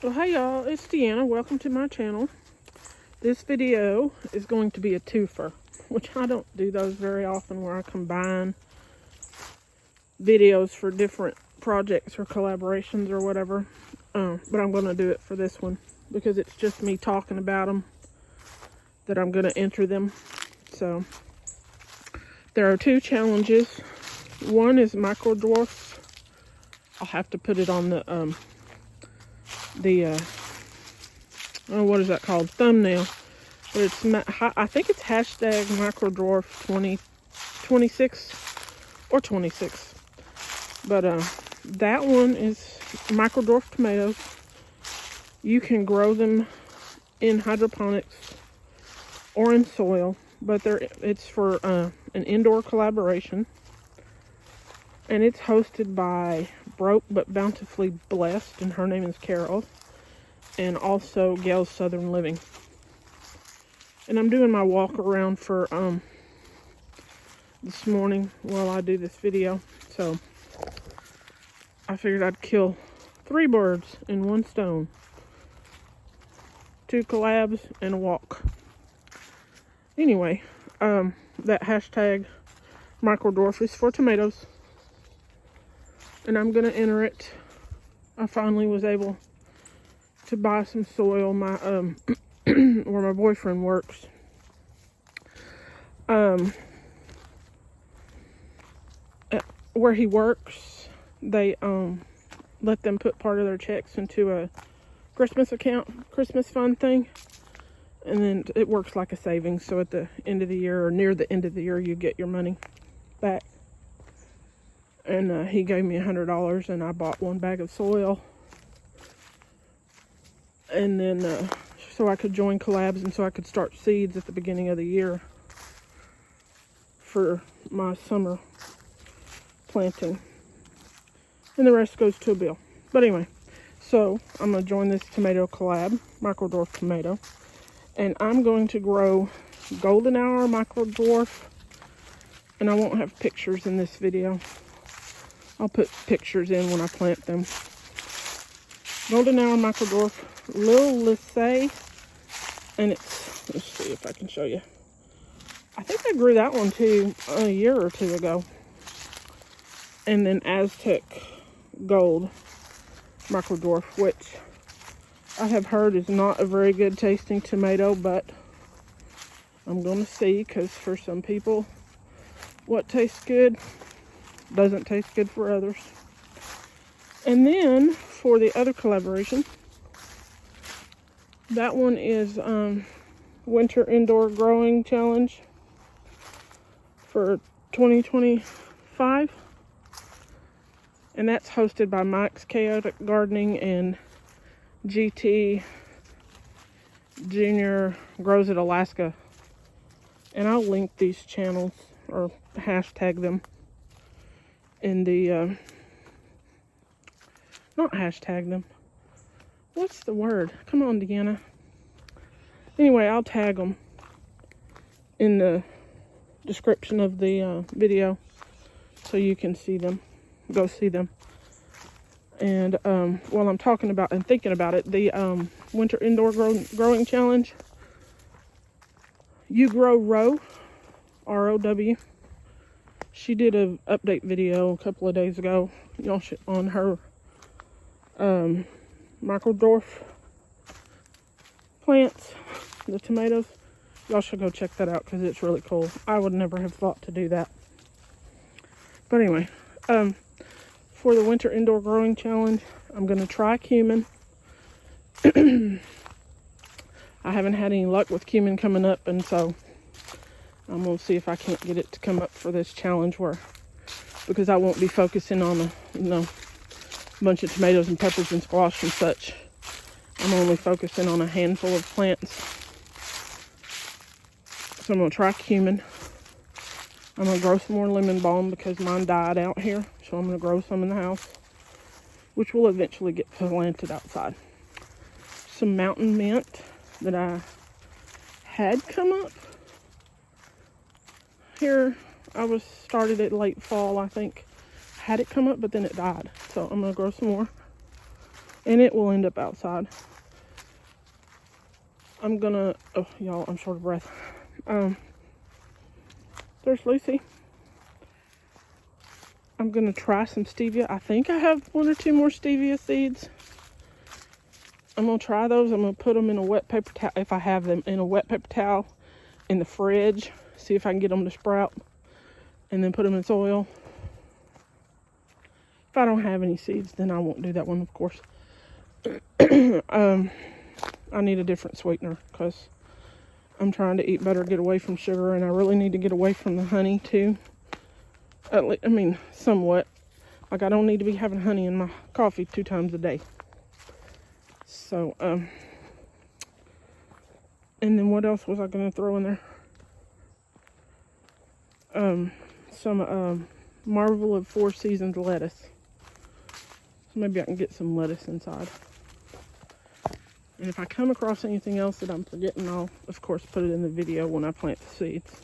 So hey y'all, it's Deanna. Welcome to my channel. This video is going to be a twofer, which I don't do those very often, where I combine videos for different projects or collaborations or whatever. But I'm going to do it for this one because it's just me talking about them that I'm going to enter them. So there are two challenges. One is micro dwarf. I'll have to put it on the what is that called, thumbnail, but it's I think it's hashtag microdwarf 2026 or 26, but that one is microdwarf tomatoes. You can grow them in hydroponics or in soil, but it's for an indoor collaboration, and it's hosted by Broke But Bountifully Blessed, and her name is Carol, and also Gail's Southern Living. And I'm doing my walk around for this morning while I do this video, so I figured I'd kill 3 birds in one stone: 2 collabs and a walk. Anyway, that hashtag microdwarf is for tomatoes, and I'm gonna enter it. I finally was able to buy some soil. My where my boyfriend works, where he works, they let them put part of their checks into a Christmas account, Christmas fund thing, and then it works like a savings. So at the end of the year, or near the end of the year, you get your money back. And he gave me $100, and I bought 1 bag of soil. And then, so I could join collabs, and so I could start seeds at the beginning of the year for my summer planting. And the rest goes to a bill. But anyway, so I'm going to join this tomato collab, micro dwarf tomato. And I'm going to grow golden hour micro dwarf. And I won't have pictures in this video. I'll put pictures in when I plant them. Golden hour micro dwarf, Lil Lissay, and it's, let's see if I can show you. I think I grew that one too a year or 2 ago. And then Aztec Gold micro dwarf, which I have heard is not a very good tasting tomato, but I'm going to see, because for some people, what tastes good doesn't taste good for others. And then for the other collaboration, that one is Winter Indoor Growing Challenge for 2025. And that's hosted by Mike's Chaotic Gardening and GT Junior Grows It Alaska. And I'll link these channels, or hashtag them, in the not hashtag them. What's the word? Come on, Deanna. Anyway, I'll tag them in the description of the video so you can see them. Go see them. And while I'm talking about and thinking about it, the Winter Indoor Growing Challenge, You Grow Row, R-O-W. She did an update video a couple of days ago, y'all, on her micro dwarf plants, the tomatoes. Y'all should go check that out because it's really cool. I would never have thought to do that. But anyway, for the Winter Indoor Growing Challenge, I'm going to try cumin. I haven't had any luck with cumin coming up, and so I'm going to see if I can't get it to come up for this challenge, because I won't be focusing on a bunch of tomatoes and peppers and squash and such. I'm only focusing on a handful of plants. So I'm going to try cumin. I'm going to grow some more lemon balm because mine died out here. So I'm going to grow some in the house, which will eventually get planted outside. Some mountain mint that I had come up. Here, I was started it late fall, I think. Had it come up, but then it died. So I'm going to grow some more. and it will end up outside. I'm gonna, oh y'all, I'm short of breath. There's Lucy. I'm gonna try some stevia. I think I have 1 or 2 more stevia seeds. I'm gonna try those. I'm gonna put them in a wet paper towel, if I have them, in a wet paper towel in the fridge. See if I can get them to sprout, and then put them in soil. If I don't have any seeds, then I won't do that one, of course. I need a different sweetener because I'm trying to eat better, get away from sugar, and I really need to get away from the honey too. At least, I mean, somewhat. Like, I don't need to be having honey in my coffee 2 times a day. So, and then what else was I going to throw in there? Some Marvel of 4 Seasons lettuce. So maybe I can get some lettuce inside. And if I come across anything else that I'm forgetting, I'll, of course, put it in the video when I plant the seeds.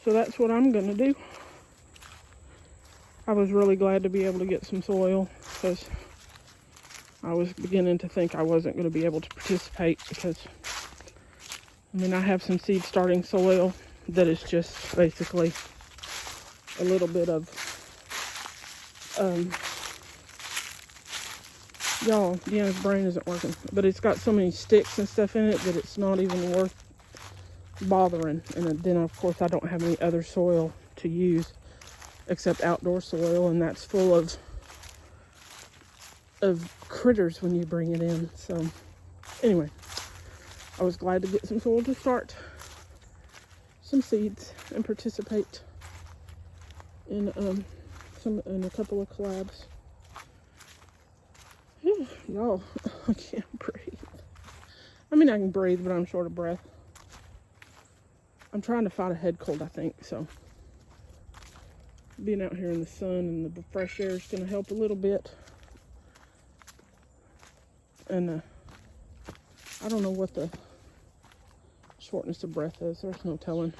So that's what I'm going to do. I was really glad to be able to get some soil because I was beginning to think I wasn't going to be able to participate because, I mean, I have some seed starting soil that is just basically a little bit of, y'all, Deanna's brain isn't working, but it's got so many sticks and stuff in it that it's not even worth bothering. And then, of course, I don't have any other soil to use except outdoor soil, and that's full of critters when you bring it in. So anyway, I was glad to get some soil to start some seeds and participate in a couple of collabs. Y'all, I can't breathe. I mean, I can breathe, but I'm short of breath. I'm trying to fight a head cold, I think, so being out here in the sun and the fresh air is going to help a little bit. And I don't know what the shortness of breath is. There's no telling.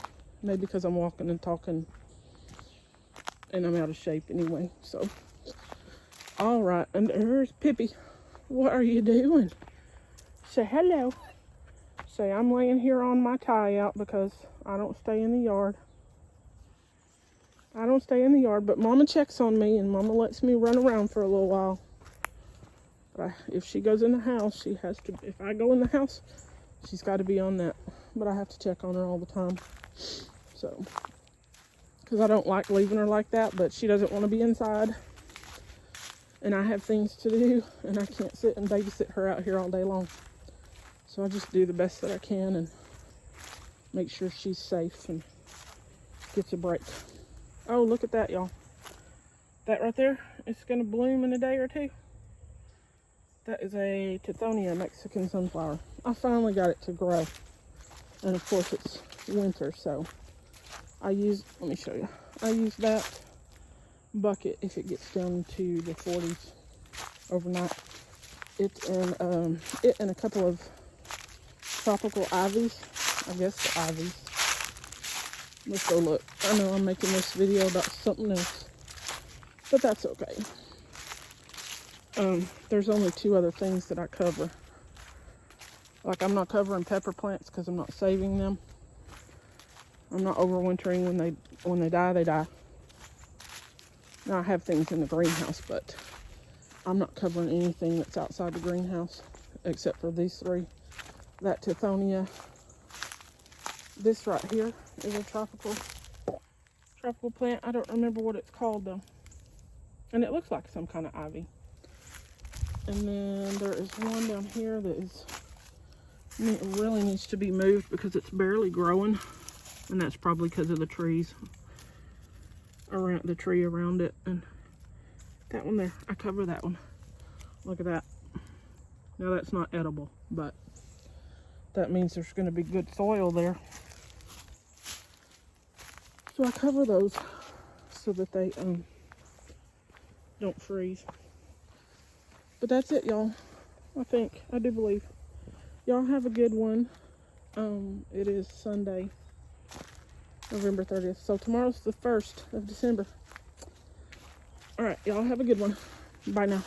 Maybe because I'm walking and talking and I'm out of shape anyway. So, all right. And there's Pippi. What are you doing? Say hello. Say, I'm laying here on my tie out because I don't stay in the yard. I don't stay in the yard, but Mama checks on me and Mama lets me run around for a little while. But if she goes in the house, she has to, if I go in the house, she's got to be on that. But I have to check on her all the time. So, because I don't like leaving her like that, but she doesn't want to be inside. And I have things to do, and I can't sit and babysit her out here all day long. So I just do the best that I can and make sure she's safe and gets a break. Oh, look at that, y'all. That right there, it's going to bloom in a day or 2. That is a Tithonia Mexican sunflower. I finally got it to grow. And of course it's winter, so let me show you. I use that bucket if it gets down to the 40s overnight. It and a couple of tropical ivies. I guess the ivies. Let's go look. I know I'm making this video about something else, but that's okay. There's only 2 other things that I cover. Like, I'm not covering pepper plants because I'm not saving them. I'm not overwintering. When they die, they die. Now I have things in the greenhouse, but I'm not covering anything that's outside the greenhouse except for these 3. That Tithonia. This right here is a tropical plant. I don't remember what it's called though. And it looks like some kind of ivy. And then there is one down here that is, it really needs to be moved because it's barely growing. And that's probably because of the trees around the tree around it. And that one there, I cover that one. Look at that. Now that's not edible, but that means there's going to be good soil there. So I cover those so that they don't freeze. But that's it, y'all. I do believe. Y'all have a good one. It is Sunday, November 30th. So tomorrow's the 1st of December. All right, y'all have a good one. Bye now.